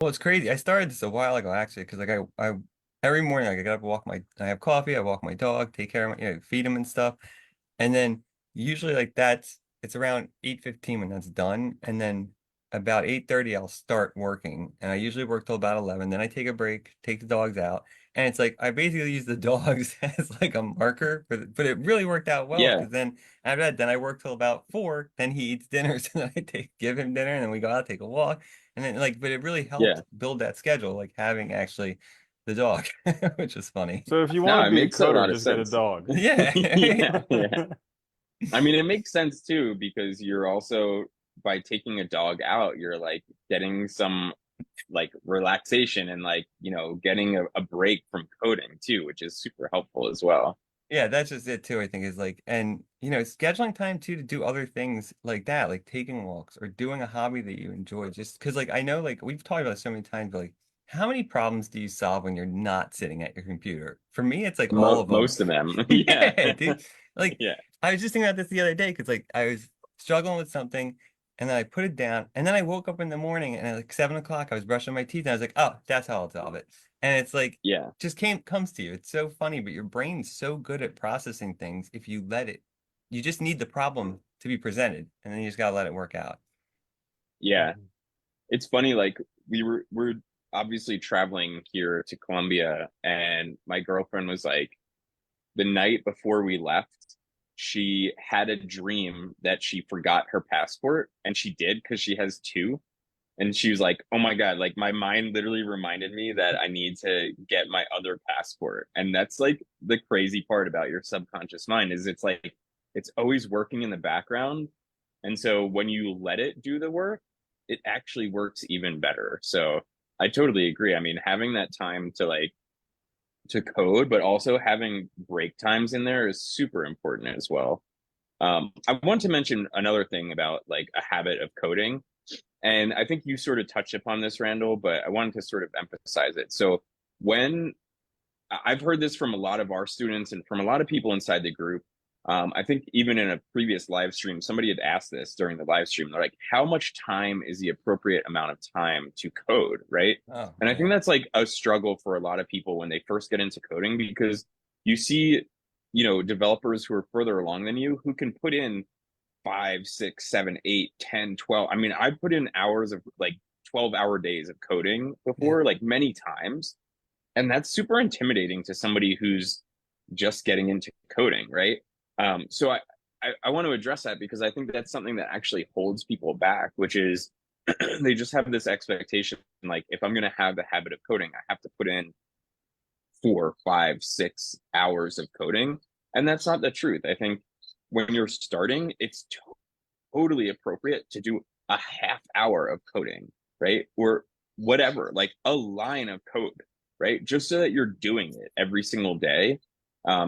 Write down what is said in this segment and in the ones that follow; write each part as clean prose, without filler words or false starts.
Well, it's crazy. I started this a while ago actually, because like I every morning like, I get up, I have coffee, I walk my dog, take care of my, feed him and stuff, and then usually like it's around 8:15 when that's done, and then about 8:30 I'll start working, and I usually work till about 11. Then I take a break, take the dogs out, and it's like I basically use the dogs as like a marker but it really worked out well Yeah, because then after that, then I work till about 4. Then he eats dinner, so then I give him dinner, and then we go out, take a walk. And then like, but it really yeah. helped build that schedule, like having actually the dog, which is funny. So if you want No, to it be a makes a coder, lot of just get a sense. dog. Yeah, right. Yeah, yeah. I mean, it makes sense too because you're also by taking a dog out, you're like getting some like relaxation and like, getting a break from coding too, which is super helpful as well. Yeah, that's just it too, I think is like, and scheduling time too to do other things like that, like taking walks or doing a hobby that you enjoy. Just because like I know like we've talked about it so many times, but like how many problems do you solve when you're not sitting at your computer? For me, it's like all of them. Most of them. Yeah. Yeah, dude. Like Yeah. I was just thinking about this the other day because like I was struggling with something and then I put it down and then I woke up in the morning and at like 7 o'clock I was brushing my teeth and I was like, oh, that's how I'll solve it. And it's like Yeah. just comes to you. It's so funny, but your brain's so good at processing things if you let it. You just need the problem to be presented, and then you just gotta let it work out. Yeah. It's funny, like we're obviously traveling here to Colombia, and my girlfriend was like, the night before we left, she had a dream that she forgot her passport, and she did because she has two. And she was like, "Oh my God, like my mind literally reminded me that I need to get my other passport." And that's like the crazy part about your subconscious mind is it's like it's always working in the background. And so when you let it do the work, it actually works even better. So I totally agree. I mean, having that time to like to code, but also having break times in there is super important as well. I want to mention another thing about like a habit of coding, and I think you sort of touched upon this, Randall, but I wanted to sort of emphasize it. So when I've heard this from a lot of our students and from a lot of people inside the group, I think even in a previous live stream, somebody had asked this during the live stream. They're like, how much time is the appropriate amount of time to code, right? Oh And I think yeah, that's like a struggle for a lot of people when they first get into coding because you see, developers who are further along than you who can put in 5, 6, 7, 8, 10, 12. I mean, I put in hours of like 12-hour days of coding yeah. before, like many times. And that's super intimidating to somebody who's just getting into coding, right? So I want to address that because I think that's something that actually holds people back, which is they just have this expectation like, if I'm going to have the habit of coding, I have to put in 4, 5, 6 hours of coding. And that's not the truth. I think when you're starting, it's totally appropriate to do a half hour of coding, right? Or whatever, like a line of code, right? Just so that you're doing it every single day.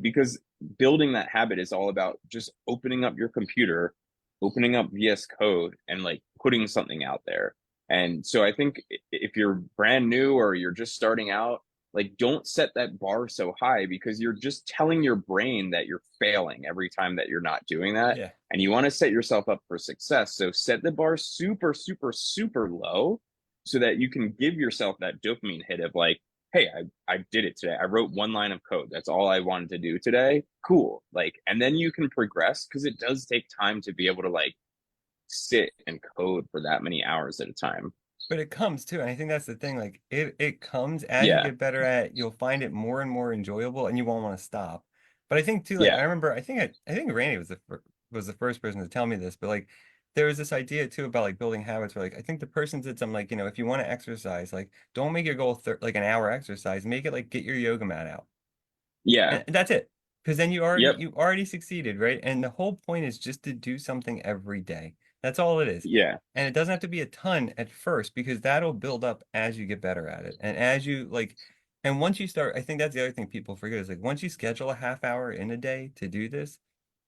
Because building that habit is all about just opening up your computer, opening up VS Code, and like putting something out there. And so I think if you're brand new or you're just starting out, like don't set that bar so high because you're just telling your brain that you're failing every time that you're not doing that, Yeah. and you want to set yourself up for success. So set the bar super, super, super low so that you can give yourself that dopamine hit of like, hey, I did it today. I wrote one line of code. That's all I wanted to do today. Cool. Like, and then you can progress because it does take time to be able to like sit and code for that many hours at a time. But it comes too, and I think that's the thing. Like it comes as you Yeah. get better at it, you'll find it more and more enjoyable, and you won't want to stop. But I think too, like I Yeah. remember, I think Randy was the first person to tell me this, but like there was this idea too about like building habits where like I think the person said something like, if you want to exercise, like don't make your goal like an hour exercise, make it like get your yoga mat out. Yeah. And that's it. Because then Yep. you already succeeded, right? And the whole point is just to do something every day. That's all it is. Yeah. And it doesn't have to be a ton at first because that'll build up as you get better at it. And as you like, and once you start, I think that's the other thing people forget is like once you schedule a half hour in a day to do this,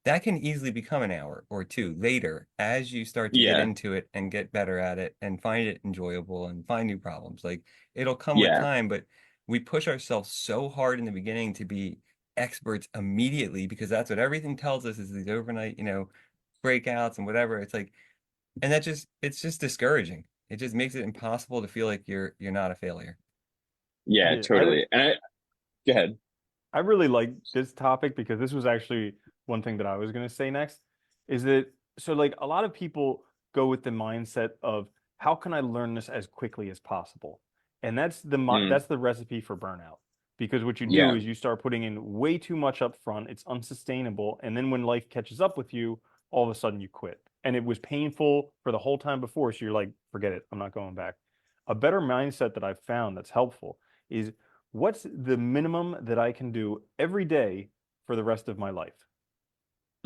that can easily become an hour or two later as you start to get Yeah. into it and get better at it and find it enjoyable and find new problems. Like it'll come with Yeah. time, but we push ourselves so hard in the beginning to be experts immediately because that's what everything tells us is these overnight, breakouts and whatever. It's like, and it's just discouraging. It just makes it impossible to feel like you're not a failure. Yeah, Yeah, totally. And go ahead. I really like this topic because this was actually one thing that I was going to say next is that so like a lot of people go with the mindset of how can I learn this as quickly as possible? And Mm, that's the recipe for burnout. Because what you do yeah, is you start putting in way too much up front, it's unsustainable, and then when life catches up with you, all of a sudden you quit. And it was painful for the whole time before, so you're like, forget it, I'm not going back. A better mindset that I've found that's helpful is what's the minimum that I can do every day for the rest of my life?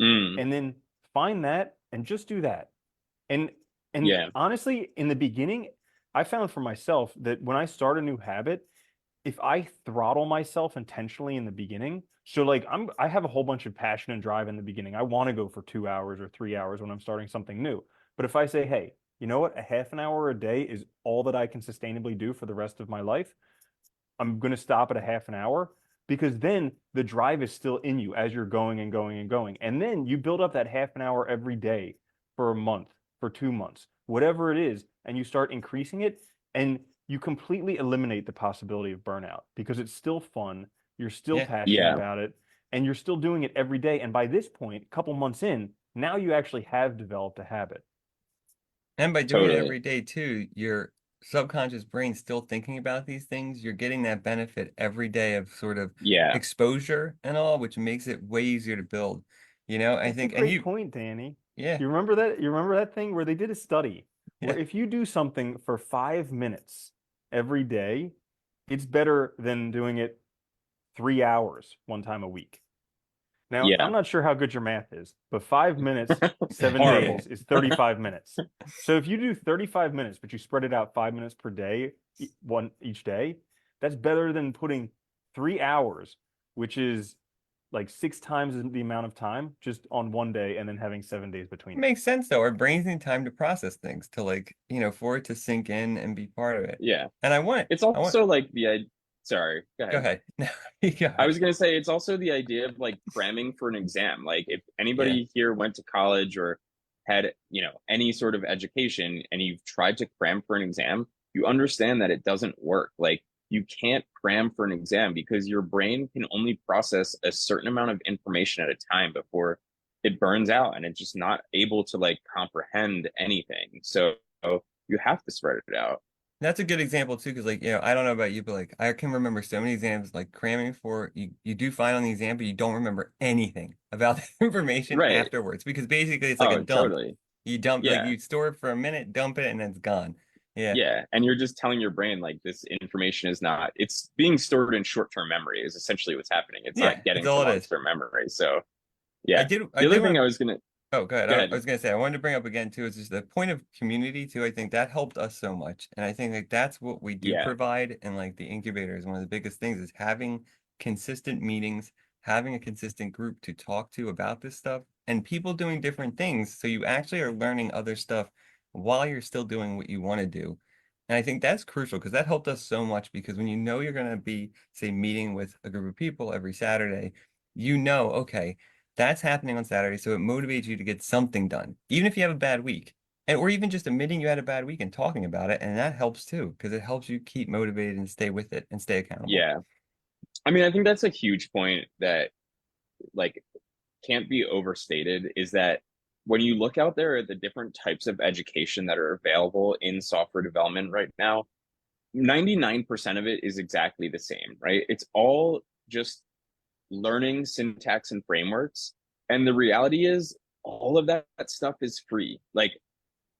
mm, And then find that and just do that. And and yeah, honestly, in the beginning, I found for myself that when I start a new habit, if I throttle myself intentionally in the beginning, so like I have a whole bunch of passion and drive in the beginning. I want to go for 2 hours or 3 hours when I'm starting something new. But if I say, hey, you know what, a half an hour a day is all that I can sustainably do for the rest of my life, I'm going to stop at a half an hour because then the drive is still in you as you're going and going and going. And then you build up that half an hour every day for a month, for 2 months, whatever it is, and you start increasing it and you completely eliminate the possibility of burnout because it's still fun, you're still Yeah. passionate yeah, about it, and you're still doing it every day. And by this point, a couple months in, now you actually have developed a habit. And by doing it totally. every day too, your subconscious brain's still thinking about these things. You're getting that benefit every day of sort of Yeah. exposure and all, which makes it way easier to build. I That's a think, and great you, point, Danny. yeah, You remember that? You remember that thing where they did a study where yeah, if you do something for 5 minutes every day, it's better than doing it 3 hours one time a week. Now, I'm Yeah. not sure how good your math is, but 5 minutes, seven Horrible. days is 35 minutes. So if you do 35 minutes, but you spread it out 5 minutes per day, one each day, that's better than putting 3 hours, which is like 6 times the amount of time just on one day and then having 7 days it between it. makes sense though. Our brains need time to process things to like, for it to sink in and be part of it. Yeah. And It's I want, also like sorry, go go ahead. ahead. No, you go I ahead. was gonna say it's also the idea of like cramming for an exam. Like if Yeah. anybody here went to college or had, any sort of education and you've tried to cram for an exam, you understand that it doesn't work. Like you can't cram for an exam because your brain can only process a certain amount of information at a time before it burns out and it's just not able to like comprehend anything. So you have to spread it out. That's a good example too, because like, I don't know about you, but like I can remember so many exams like cramming for you do fine on the exam, but you don't remember anything about the information Right. afterwards because basically it's like a Oh, dump. totally. You dump like Yeah. you store it for a minute, dump it, and then it's gone. Yeah. Yeah, and you're just telling your brain like this information is not, it's being stored in short-term memory is essentially what's happening. It's Yeah, not that's getting to all it is. long-term memory. So, I yeah. did I The other did thing want I was gonna Oh, good. go I ahead. was gonna say I wanted to bring up again too is just the point of community too. I think that helped us so much, and I think like that's what we do Yeah. provide. And like the incubator is one of the biggest things is having consistent meetings, having a consistent group to talk to about this stuff, and people doing different things. So you actually are learning other stuff while you're still doing what you want to do. And I think that's crucial because that helped us so much because when you know you're going to be, say, meeting with a group of people every Saturday, okay, that's happening on Saturday, so it motivates you to get something done, even if you have a bad week. And or even just admitting you had a bad week and talking about it, and that helps too, because it helps you keep motivated and stay with it and stay accountable. Yeah. I mean, I think that's a huge point that like can't be overstated is that when you look out there at the different types of education that are available in software development right now, 99% of it is exactly the same, right? It's all just learning syntax and frameworks. And the reality is, all of that stuff is free. Like,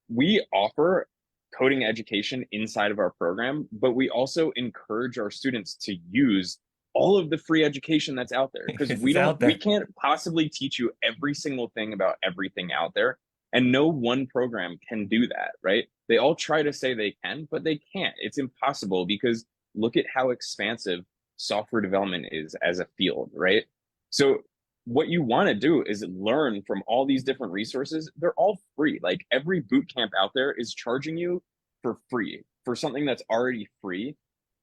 we offer coding education inside of our program, but we also encourage our students to use all of the free education that's out there because Because it's out we there. can't possibly teach you every single thing about everything out there, and no one program can do that, right? They all try to say they can, but they can't. It's impossible because look at how expansive software development is as a field, right? So what you want to do is learn from all these different resources. They're all free. Like every boot camp out there is charging you for free for something that's already free.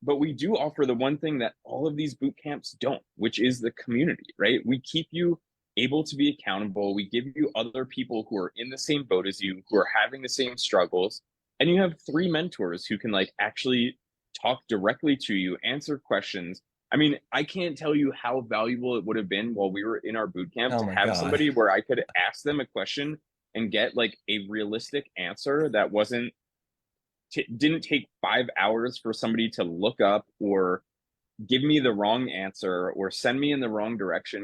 But we do offer the one thing that all of these boot camps don't, which is the community, right? We keep you able to be accountable. We give you other people who are in the same boat as you, who are having the same struggles. and you have 3 mentors who can like actually talk directly to you, answer questions. I mean, I can't tell you how valuable it would have been while we were in our boot camp Oh to my have God. somebody where I could ask them a question and get like a realistic answer that wasn't didn't take 5 hours for somebody to look up or give me the wrong answer or send me in the wrong direction.